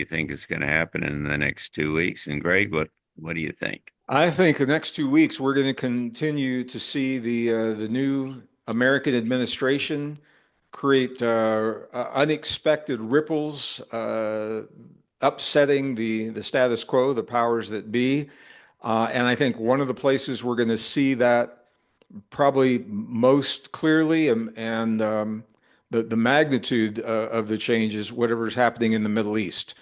think is going to happen in the next 2 weeks? And Greg, what do you think? I think the next 2 weeks we're going to continue to see the new American administration create unexpected ripples, upsetting the status quo, the powers that be. And I think one of the places we're going to see that probably most clearly and the magnitude of the change is whatever's happening in the Middle East.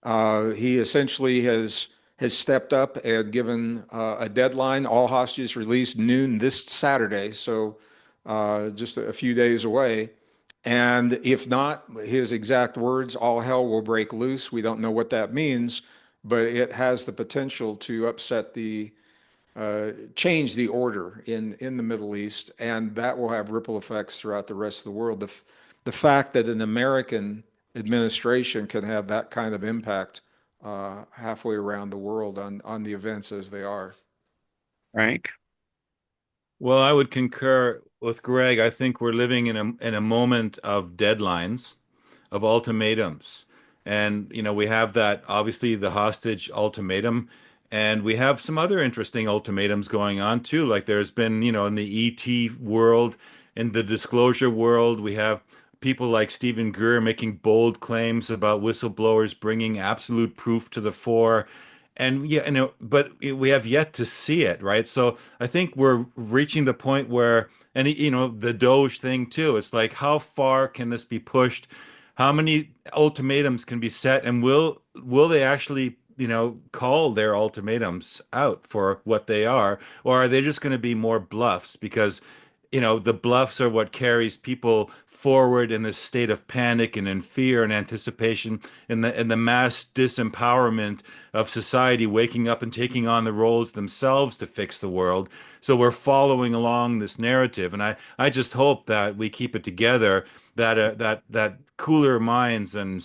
He essentially has stepped up and given a deadline. All hostages released noon this Saturday, so just a few days away. And if not, his exact words, all hell will break loose. We don't know what that means, but it has the potential to upset change the order in the Middle East, and that will have ripple effects throughout the rest of the world. The fact that an American administration can have that kind of impact halfway around the world on the events as they are. Frank? Well, I would concur with Greg. I think we're living in a moment of deadlines, of ultimatums. And, we have that, obviously, the hostage ultimatum. And we have some other interesting ultimatums going on too. Like there's been, in the ET world, in the disclosure world, we have people like Stephen Greer making bold claims about whistleblowers bringing absolute proof to the fore. And yeah, but we have yet to see it, right? So I think we're reaching the point where, and the Doge thing too. It's like, how far can this be pushed? How many ultimatums can be set, and will they actually, call their ultimatums out for what they are, or are they just going to be more bluffs? Because, the bluffs are what carries people forward in this state of panic and in fear and anticipation, in the mass disempowerment of society waking up and taking on the roles themselves to fix the world. So we're following along this narrative, and I just hope that we keep it together, that cooler minds and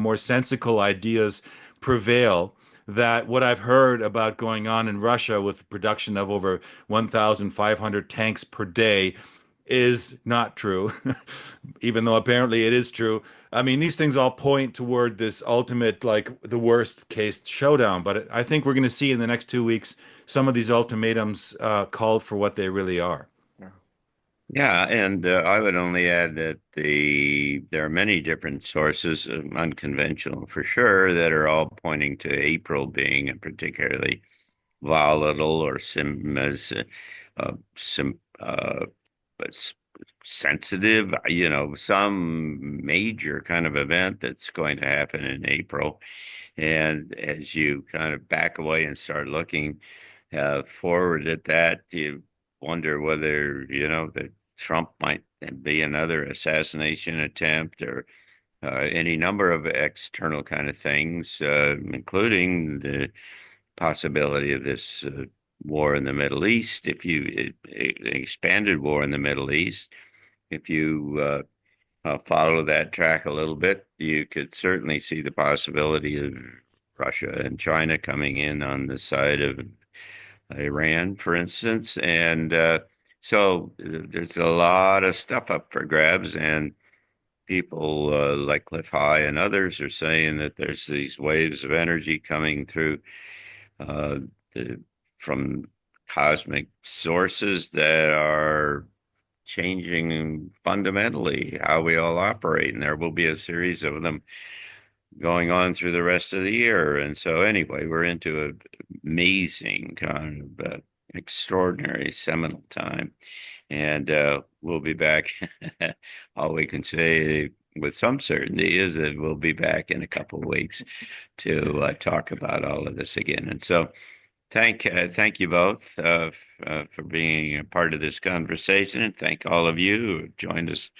more sensical ideas prevail. That what I've heard about going on in Russia with production of over 1,500 tanks per day is not true, even though apparently it is true. I mean, these things all point toward this ultimate, like the worst case showdown. But I think we're going to see in the next 2 weeks some of these ultimatums called for what they really are. Yeah, and I would only add that there are many different sources, unconventional for sure, that are all pointing to April being a particularly volatile or sim s- sensitive, some major kind of event that's going to happen in April. And as you kind of back away and start looking forward at that, you wonder whether, that Trump might be another assassination attempt or any number of external kind of things, including the possibility of this war in the Middle East, if you expanded war in the Middle East. If you follow that track a little bit, you could certainly see the possibility of Russia and China coming in on the side of Iran, for instance. And so there's a lot of stuff up for grabs, and people like Cliff High and others are saying that there's these waves of energy coming through uh, the, from cosmic sources that are changing fundamentally how we all operate. And there will be a series of them going on through the rest of the year. And so, anyway, we're into an amazing kind of extraordinary seminal time. And we'll be back. All we can say with some certainty is that we'll be back in a couple of weeks to talk about all of this again. And so, thank you both for being a part of this conversation, and thank all of you who have joined us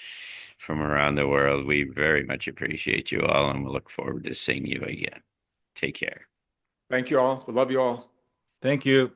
from around the world. We very much appreciate you all, and we look forward to seeing you again. Take care. Thank you all. We love you all. Thank you.